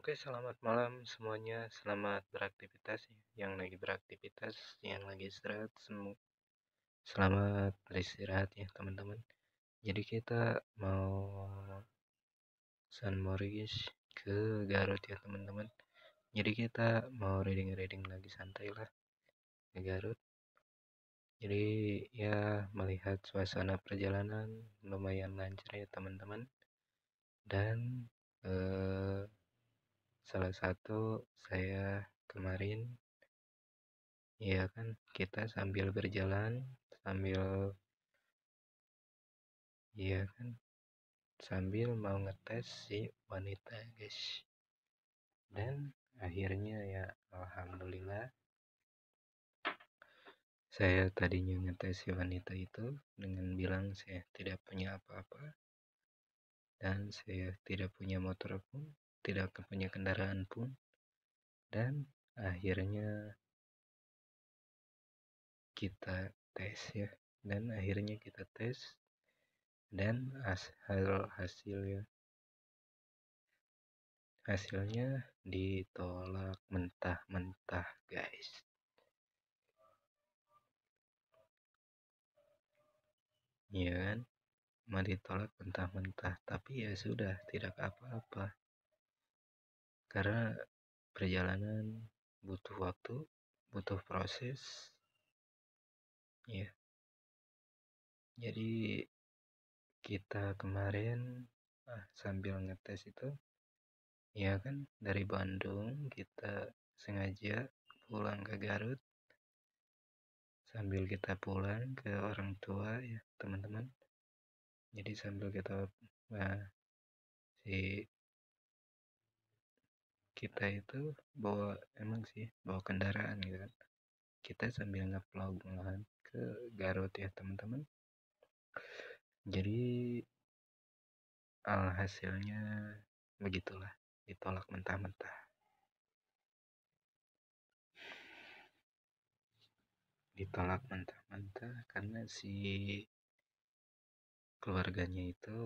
Oke, selamat malam semuanya. Selamat beraktivitas yang lagi beraktivitas, yang lagi istirahat. Selamat beristirahat ya teman-teman. Jadi kita mau San Moritz ke Garut ya teman-teman. Jadi kita mau reading lagi santai lah ke Garut. Jadi ya melihat suasana perjalanan lumayan lancar ya teman-teman. Dan salah satu saya kemarin ya kan kita sambil berjalan sambil ya kan sambil mau ngetes si wanita guys, dan akhirnya ya alhamdulillah saya tadinya ngetes si wanita itu dengan bilang saya tidak punya apa-apa dan saya tidak punya motor pun, tidak punya kendaraan pun, dan akhirnya kita tes ya, dan akhirnya kita tes dan hasilnya ditolak mentah-mentah guys. Iya kan, mau ditolak mentah-mentah, tapi ya sudah, tidak apa-apa karena perjalanan butuh waktu, butuh proses ya. Jadi kita kemarin sambil ngetes itu ya kan, dari Bandung kita sengaja pulang ke Garut. Sambil kita pulang ke orang tua ya teman-teman, jadi sambil kita si kita itu bawa kendaraan gitu kan, kita sambil ngevlog malahan ke Garut ya teman-teman. Jadi hasilnya begitulah, ditolak mentah-mentah. Ditolak mentah-mentah karena si keluarganya itu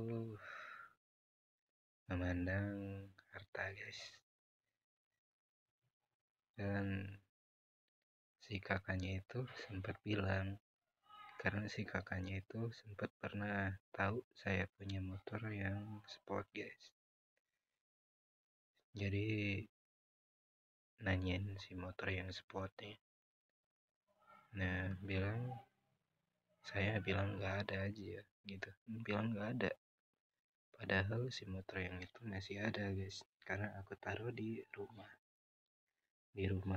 memandang harta guys, dan si kakaknya itu sempat bilang, karena si kakaknya itu sempat pernah tahu saya punya motor yang sport guys, jadi nanyain si motor yang sportnya. Nah saya bilang nggak ada aja ya gitu, bilang nggak ada, padahal si motor yang itu masih ada guys, karena aku taruh di rumah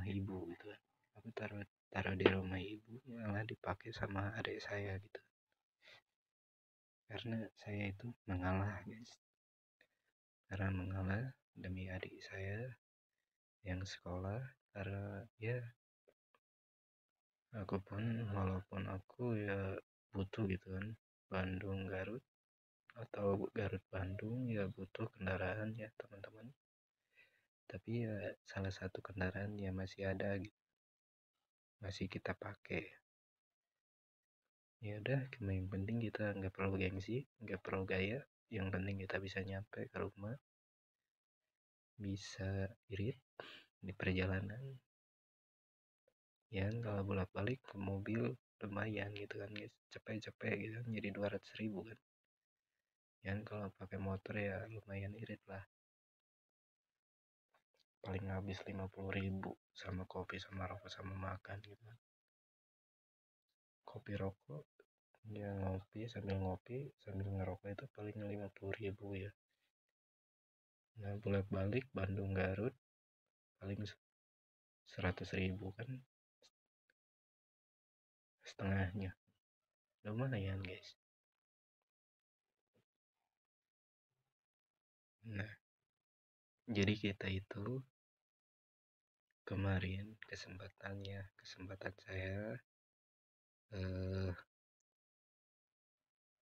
ibu gitu kan. Aku taruh di rumah ibu, malah dipakai sama adik saya gitu, karena saya itu mengalah guys, karena mengalah demi adik saya yang sekolah. Karena ya aku pun, walaupun aku ya butuh gitu kan, Bandung Garut atau Garut Bandung ya butuh kendaraan ya teman-teman, tapi ya salah satu kendaraan ya masih ada gitu, masih kita pakai. Ya udah, yang penting kita nggak perlu gengsi, nggak perlu gaya, yang penting kita bisa nyampe ke rumah, bisa irit di perjalanan. Ya kalau bolak-balik ke mobil lumayan gitu kan guys, cepet-cepet gitu kan, jadi 200.000 kan. Ya kalau pakai motor ya lumayan irit lah, paling habis 50.000 sama kopi sama rokok sama makan gitu kan. Kopi rokok ya, ngopi sambil ngerokok itu paling 50.000 ya. Nah bolak-balik Bandung Garut paling 100.000 kan, setengahnya, lumayan guys. Nah jadi kita itu kemarin kesempatan saya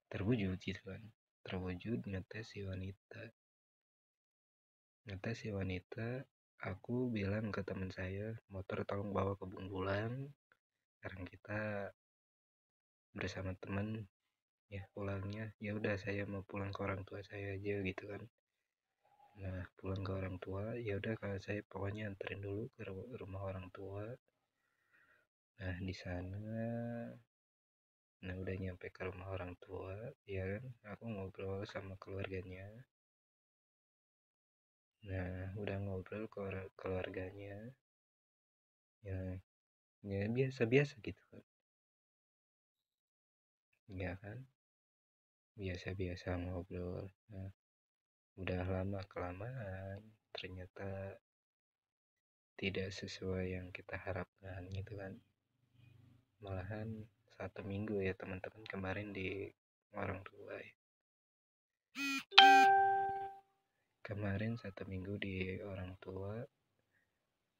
terwujud gitu kan, terwujud ngetes si wanita. Aku bilang ke teman saya, motor tolong bawa ke Bungbulan, sekarang kita bersama teman ya pulangnya. Ya udah, saya mau pulang ke orang tua saya aja gitu kan. Nah pulang ke orang tua, ya udah kalau saya pokoknya anterin dulu ke rumah orang tua. Nah di sana, nah udah nyampe ke rumah orang tua, ya kan, aku ngobrol sama keluarganya. Nah udah ngobrol ke keluarganya, ya biasa-biasa gitu kan, ya kan, biasa-biasa ngobrol. Nah udah lama kelamaan ternyata tidak sesuai yang kita harapkan gitu kan. Malahan 1 minggu ya teman-teman kemarin di orang tua ya. Kemarin 1 minggu di orang tua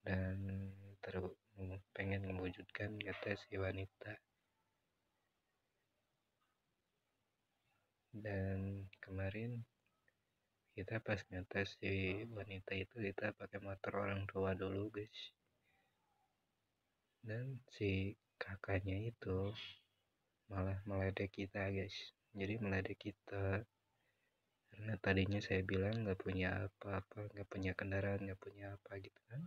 dan terus pengen mewujudkan kata si wanita. Dan kemarin kita pas ngetes si wanita itu kita pakai motor orang tua dulu guys. Dan si kakaknya itu malah meledek kita guys. Jadi meledek kita karena tadinya saya bilang nggak punya apa-apa, nggak punya kendaraan, nggak punya apa gitu kan.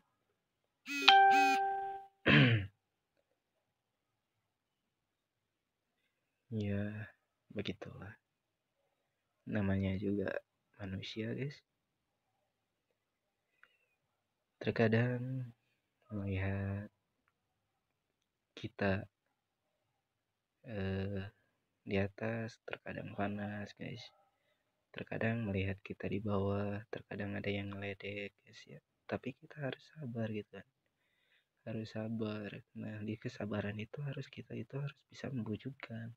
Ya begitulah, namanya juga manusia guys. Terkadang melihat kita di atas, terkadang panas guys. Terkadang melihat kita di bawah, terkadang ada yang ngeledek guys ya. Tapi kita harus sabar gitu kan. Harus sabar. Nah di kesabaran itu kita itu harus bisa mewujudkan,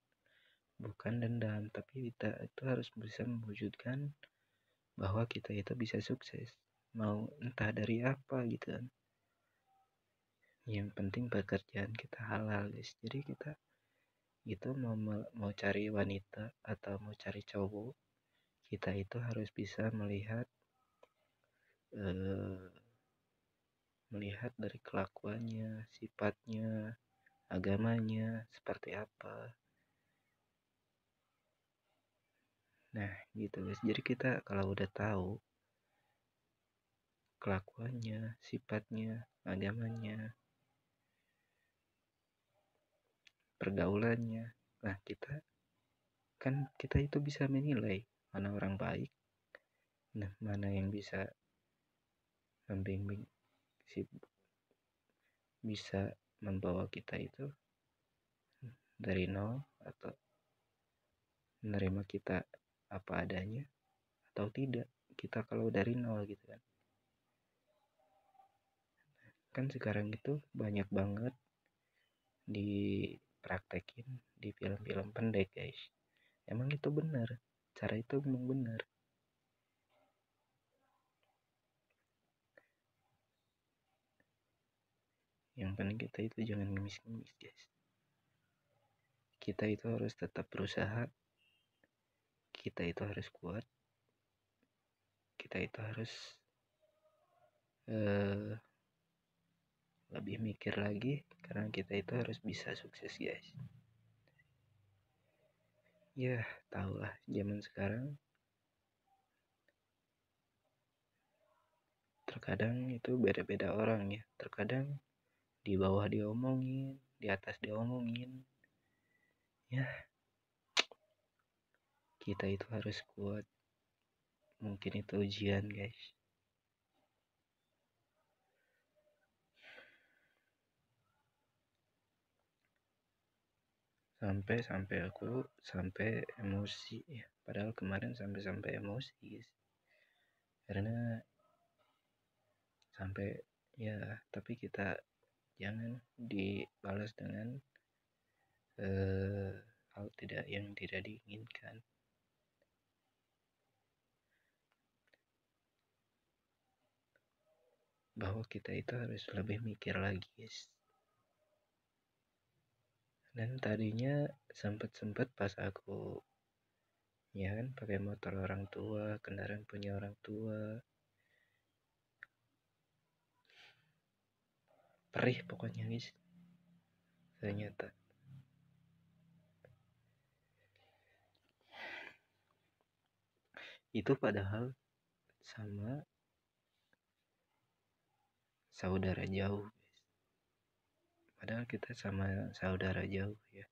bukan dendam, tapi kita itu harus bisa mewujudkan bahwa kita itu bisa sukses, mau entah dari apa gitu kan. Yang penting pekerjaan kita halal guys. Jadi kita itu mau cari wanita atau mau cari cowok, kita itu harus bisa melihat dari kelakuannya, sifatnya, agamanya seperti apa. Nah gitu guys. Jadi kita kalau udah tahu kelakuannya, sifatnya, agamanya, pergaulannya, nah kita itu bisa menilai mana orang baik, nah mana yang bisa membimbing, bisa membawa kita itu dari nol atau menerima kita apa adanya atau tidak. Kita kalau dari nol gitu kan sekarang itu banyak banget dipraktekin di film-film pendek guys. Emang itu benar, cara itu memang benar. Yang penting kita itu jangan ngemis-ngemis guys. Kita itu harus tetap berusaha, kita itu harus kuat, kita itu harus lebih mikir lagi, karena kita itu harus bisa sukses guys. Ya tahulah zaman sekarang terkadang itu beda-beda orang ya. Terkadang di bawah diomongin, di atas diomongin. Ya kita itu harus kuat. Mungkin itu ujian guys. Sampai aku emosi ya. Padahal kemarin sampai emosi guys. Karena sampai ya, tapi kita jangan dibalas dengan hal yang tidak diinginkan. Bahwa kita itu harus lebih mikir lagi guys. Dan tadinya sempet pas aku ya kan pakai motor orang tua, kendaraan punya orang tua, perih pokoknya guys. Ternyata itu padahal sama saudara jauh, padahal kita sama saudara jauh ya.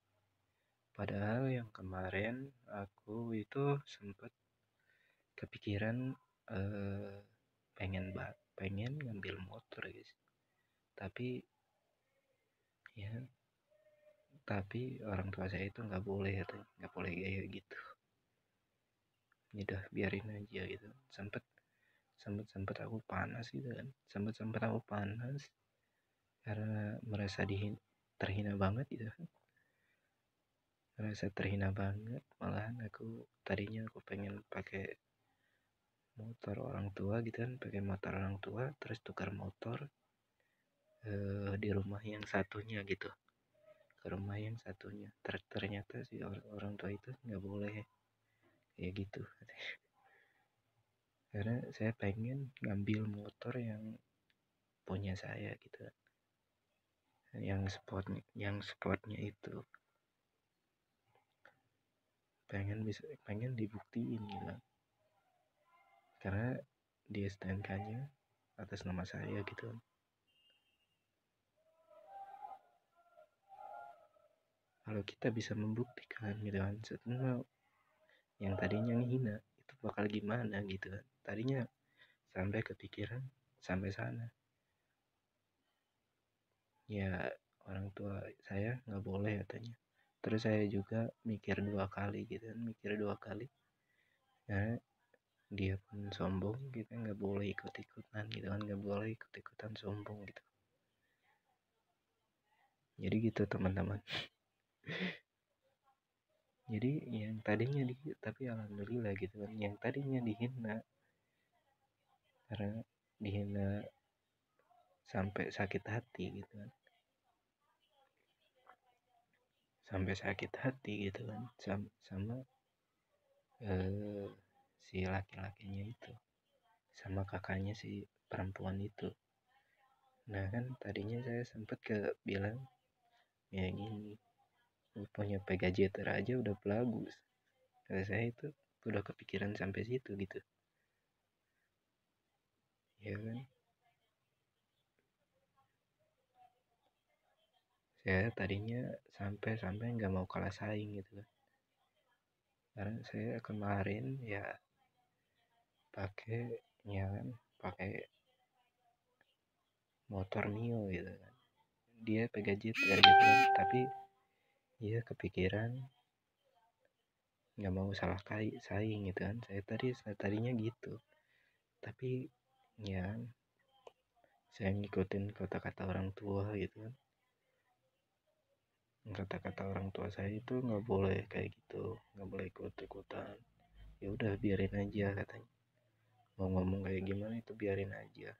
Padahal yang kemarin aku itu sempet kepikiran pengen ngambil motor guys, tapi ya orang tua saya itu nggak boleh, nggak boleh gaya gitu. Udah biarin aja gitu. Sempet aku panas gitu kan, sempet aku panas karena merasa terhina banget gitu kan, merasa terhina banget. Malahan tadinya aku pengen pakai motor orang tua gitu kan, pakai motor orang tua terus tukar motor di rumah yang satunya gitu, ke rumah yang satunya. Ternyata si orang tua itu nggak boleh kayak gitu. Karena saya pengen ngambil motor yang punya saya gitu, yang sportnya itu pengen dibuktiin gitu, karena dia STNK-nya atas nama saya gitu. Kalau kita bisa membuktikan gitu kan, sebenarnya yang tadinya ngehina itu bakal gimana gitu kan. Tadinya sampai kepikiran sampai sana, ya orang tua saya nggak boleh katanya. Terus saya juga mikir dua kali gitu kan, karena dia pun sombong, kita nggak boleh ikut-ikutan gitu kan, nggak boleh ikut-ikutan sombong gitu. Jadi gitu teman-teman. Jadi yang tadinya tapi alhamdulillah gitu kan, yang tadinya dihina, karena dihina sampai sakit hati gitu kan, sampai sakit hati gitu kan, sama si laki-lakinya itu, sama kakaknya si perempuan itu. Nah kan tadinya saya sempet bilang ya gini, punya Pegajeter aja udah bagus. Kata saya itu udah kepikiran sampai situ gitu, ya kan. Saya tadinya sampai nggak mau kalah saing gitu kan, karena saya kemarin ya pakai ya kan, pakai motor Mio gitu kan, dia Pegajeter gitu kan, tapi dia kepikiran nggak mau salah saing gitu kan. Saya tadinya gitu, tapi ya saya ngikutin kata-kata orang tua gitu kan. Kata-kata orang tua saya itu nggak boleh kayak gitu, nggak boleh ikut-ikutan. Ya udah biarin aja katanya, mau ngomong kayak gimana itu biarin aja,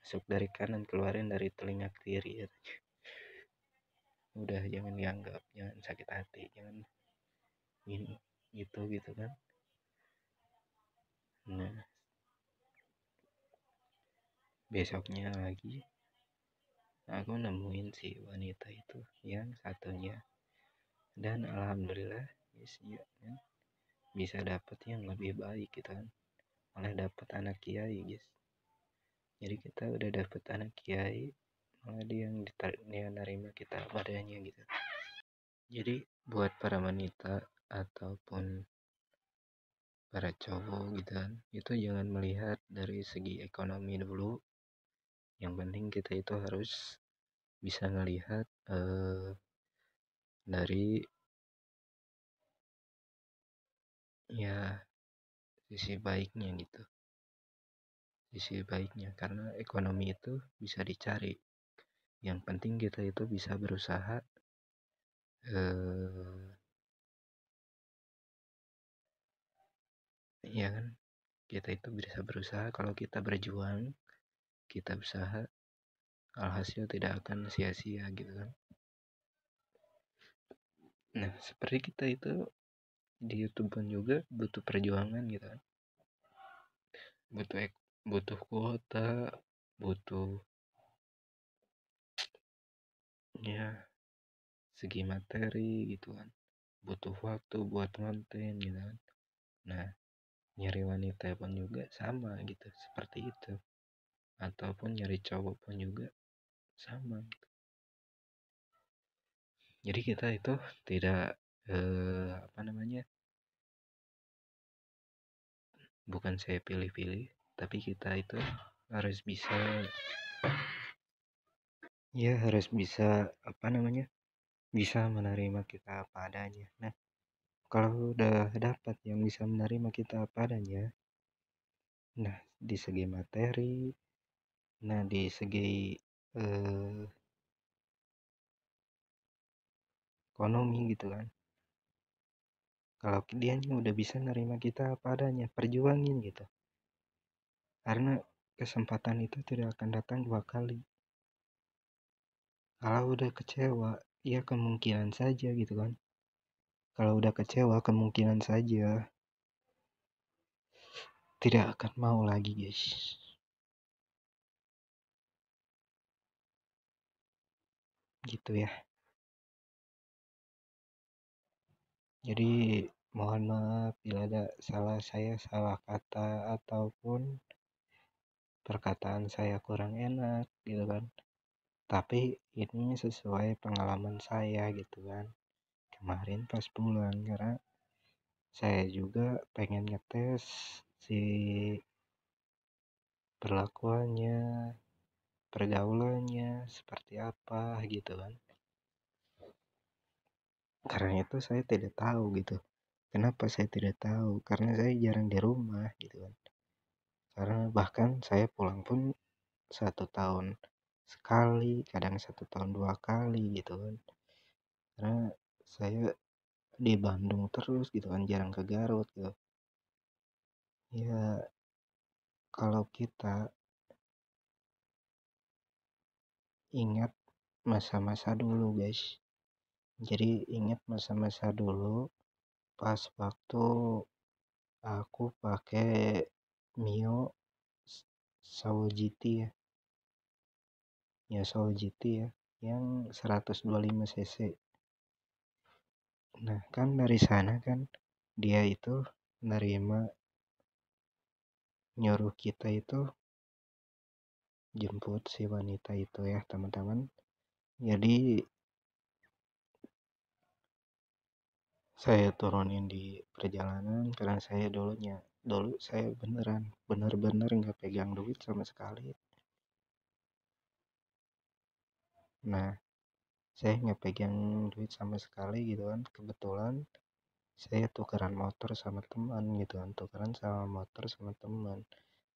masuk dari kanan keluarin dari telinga kiri katanya. Udah jangan dianggap, jangan sakit hati, jangan ini gitu kan. Nah besoknya lagi aku nemuin si wanita itu yang satunya, dan alhamdulillah yes, ya, kan? Bisa dapet yang lebih baik gitu kan, malah dapet anak kiai guys. Jadi kita udah dapet anak kiai, malah dia yang dia nerima kita padanya gitu. Jadi buat para wanita ataupun para cowok gitu kan, itu jangan melihat dari segi ekonomi dulu. Yang penting kita itu harus bisa ngelihat dari ya sisi baiknya gitu, sisi baiknya, karena ekonomi itu bisa dicari. Yang penting kita itu bisa berusaha, ya kan, kita itu bisa berusaha. Kalau kita berjuang, kita usaha, alhasil tidak akan sia-sia gitu kan. Nah seperti kita itu di YouTube pun juga butuh perjuangan gitu kan, butuh kuota, butuh ya segi materi gitu kan, butuh waktu buat konten gitu kan. Nah nyari wanita pun juga sama gitu, seperti itu. ataupun nyari cowok pun juga sama gitu. Jadi kita itu tidak apa namanya, bukan saya pilih-pilih, tapi kita itu harus bisa, ya harus bisa apa namanya, bisa menerima kita apa adanya. Nah, kalau udah dapat yang bisa menerima kita apa adanya, nah di segi materi, nah di segi eh, ekonomi gitu kan, kalau dia udah bisa nerima kita apa adanya, perjuangin gitu, karena kesempatan itu tidak akan datang dua kali. Kalau udah kecewa, ya kemungkinan saja gitu kan, kalau udah kecewa kemungkinan saja tidak akan mau lagi guys, gitu ya. Jadi mohon maaf bila ada salah kata ataupun perkataan saya kurang enak gitu kan, tapi ini sesuai pengalaman saya gitu kan kemarin pas pulang, karena saya juga pengen ngetes si perlakuannya, pergaulannya seperti apa gitu kan. Karena itu saya tidak tahu gitu. Kenapa saya tidak tahu? Karena saya jarang di rumah gitu kan. Karena bahkan saya pulang pun 1 tahun sekali, kadang 1 tahun 2 kali gitu kan. Karena saya di Bandung terus gitu kan, jarang ke Garut gitu. Ya kalau kita ingat masa-masa dulu guys. Jadi ingat masa-masa dulu pas waktu aku pakai Mio Sawo GT ya. Ya Sawo GT ya, yang 125 cc. Nah, kan dari sana kan dia itu nerima, nyuruh kita itu jemput si wanita itu ya teman-teman. Jadi saya turunin di perjalanan karena saya dulu saya bener-bener nggak pegang duit sama sekali. Nah, saya nggak pegang duit sama sekali gitu kan, kebetulan saya tukeran motor sama teman gitu kan, tukeran sama motor sama teman.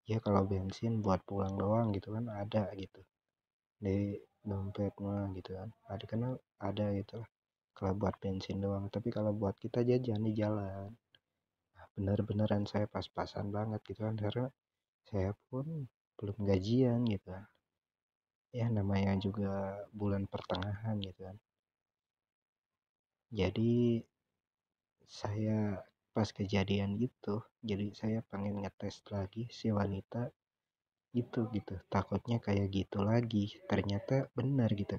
Ya kalau bensin buat pulang doang gitu kan ada gitu di dompet mah gitu kan, ada kan, ada gitu lah kalau buat bensin doang, tapi kalau buat kita jajan di jalan, nah, bener-beneran saya pas-pasan banget gitu kan, karena saya pun belum gajian gitu kan, ya namanya juga bulan pertengahan gitu kan. Jadi saya pas kejadian itu, jadi saya pengen ngetes lagi si wanita itu gitu, takutnya kayak gitu lagi, ternyata benar gitu,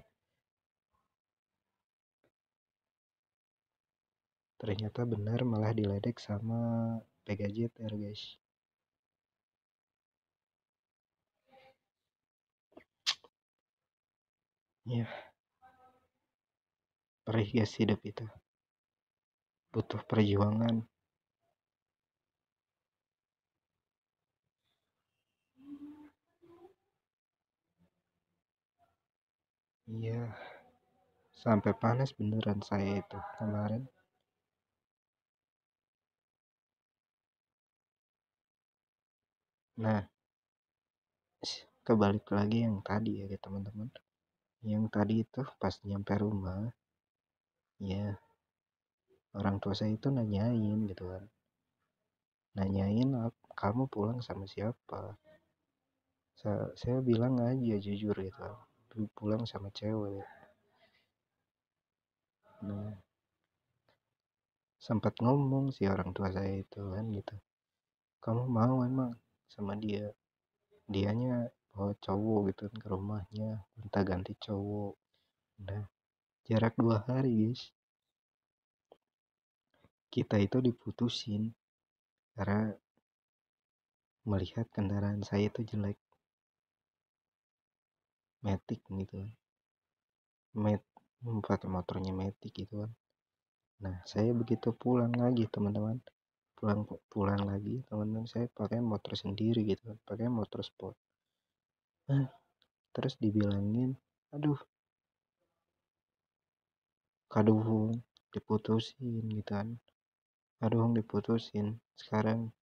ternyata benar malah diledek sama PKJTR guys. Ya perih guys, hidup itu butuh perjuangan. Iya, sampai panas beneran saya itu kemarin. Nah, kebalik lagi yang tadi ya teman-teman, yang tadi itu pas nyampe rumah, ya orang tua saya itu nanyain gitu kan, nanyain kamu pulang sama siapa. Saya bilang aja jujur gitu kan, pulang sama cewek. Nah, sempat ngomong si orang tua saya itu kan gitu, kamu mau emang sama dia, dianya bawa cowok gitu kan ke rumahnya, minta ganti cowok. Nah, jarak 2 hari guys, kita itu diputusin karena melihat kendaraan saya itu jelek. Matic gitu kan, pakai motornya Matic gitu kan. Nah saya begitu pulang lagi teman-teman, pulang lagi teman-teman, saya pakai motor sendiri gitu kan, pakai motor sport. Terus dibilangin, aduh kaduhung diputusin gitu kan, kaduhung diputusin, sekarang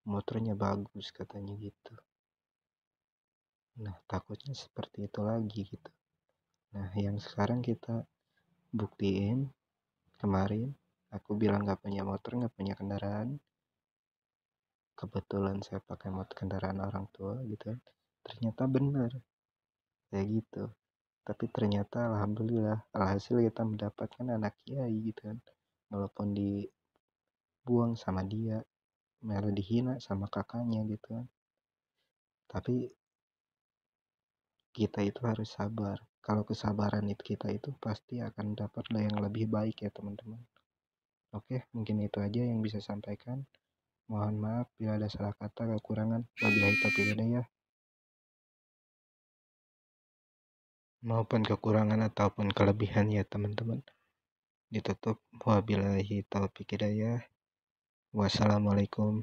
motornya bagus katanya gitu. Nah takutnya seperti itu lagi gitu. Nah yang sekarang kita buktiin, kemarin aku bilang gak punya motor, gak punya kendaraan, kebetulan saya pakai kendaraan orang tua gitu kan, ternyata benar kayak gitu. Tapi ternyata alhamdulillah, alhasil kita mendapatkan anak kiai gitu kan, walaupun dibuang sama dia, malah dihina sama kakaknya gitu kan. Tapi kita itu harus sabar, kalau kesabaran kita itu pasti akan dapat yang lebih baik ya teman-teman. Oke, mungkin itu aja yang bisa sampaikan. Mohon maaf bila ada salah kata, kekurangan. Wabillahi taufiq hidayah. Maupun kekurangan ataupun kelebihan ya teman-teman. Ditutup. Wabillahi taufiq hidayah. Wassalamualaikum